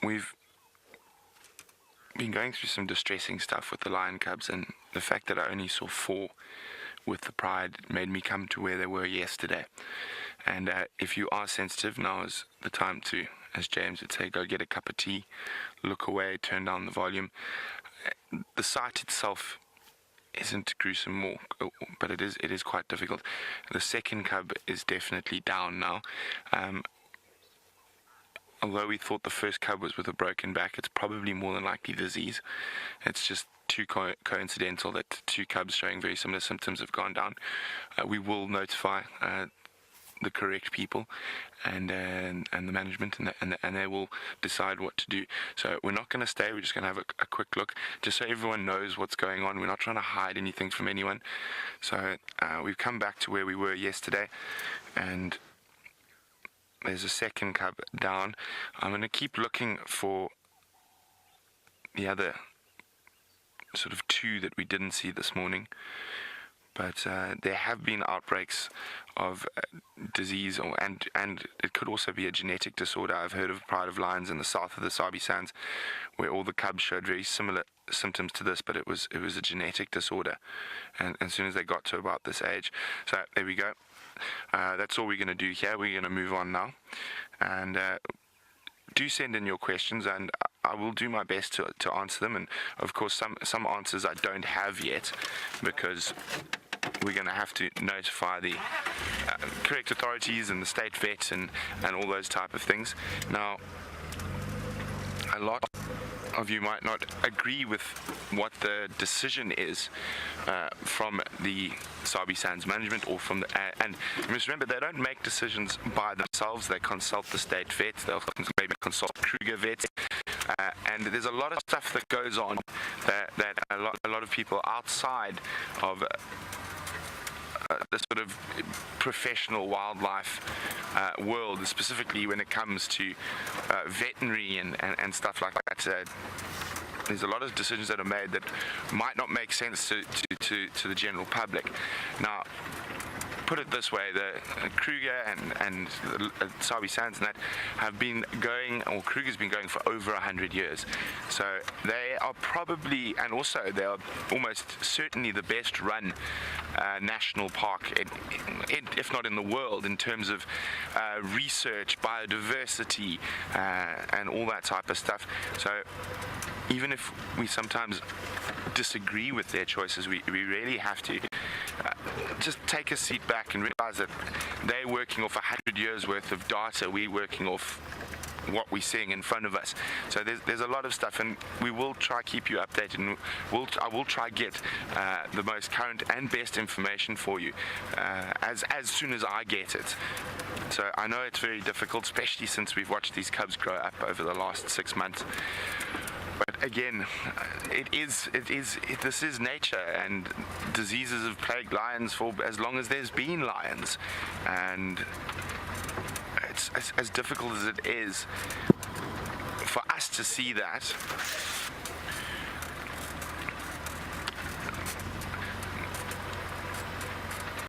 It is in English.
We've been going through some distressing stuff with the lion cubs, and the fact that I only saw 4 with the pride made me come to where they were yesterday. And if you are sensitive, now is the time to, as James would say, go get a cup of tea, look away, turn down the volume. The sight itself isn't gruesome, but it is quite difficult. The second cub is definitely down now. Although we thought the first cub was with a broken back, it's probably more than likely disease. It's just too coincidental that 2 cubs showing very similar symptoms have gone down. We will notify the correct people and the management, and they will decide what to do. So we're not going to stay. We're just going to have a quick look, just so everyone knows what's going on. We're not trying to hide anything from anyone. So we've come back to where we were yesterday, and there's a second cub down. I'm going to keep looking for the other sort of 2 that we didn't see this morning. But there have been outbreaks of disease, and it could also be a genetic disorder. I've heard of pride of lions in the south of the Sabi Sands, where all the cubs showed very similar symptoms to this, but it was a genetic disorder, and as soon as they got to about this age. So there we go. That's all we're going to do here. We're going to move on now, and do send in your questions, and I will do my best to answer them. And of course, some answers I don't have yet, because we're going to have to notify the correct authorities and the state vet and all those type of things. Now, a lot of you might not agree with what the decision is from the Sabi Sands management, or from the and you must remember, they don't make decisions by themselves. They consult the state vets, they'll maybe consult Kruger vets, and there's a lot of stuff that goes on that a lot of people outside of the sort of professional wildlife world, specifically when it comes to veterinary and stuff like that. There's a lot of decisions that are made that might not make sense to the general public. Now, put it this way, the Kruger and Sabi Sands and that have been going, or Kruger's been going for over 100 years. So they are probably, and also they are almost certainly the best run national park, if not in the world, in terms of research, biodiversity, and all that type of stuff. So even if we sometimes disagree with their choices, we really have to just take a seat back and realize that they're working off 100 years worth of data. We're working off what we're seeing in front of us. So there's a lot of stuff, and we will try keep you updated, and I will try get the most current and best information for you as soon as I get it. So I know it's very difficult, especially since we've watched these cubs grow up over the last 6 months. But again, this is nature, and diseases have plagued lions for as long as there's been lions. And it's as difficult as it is for us to see that.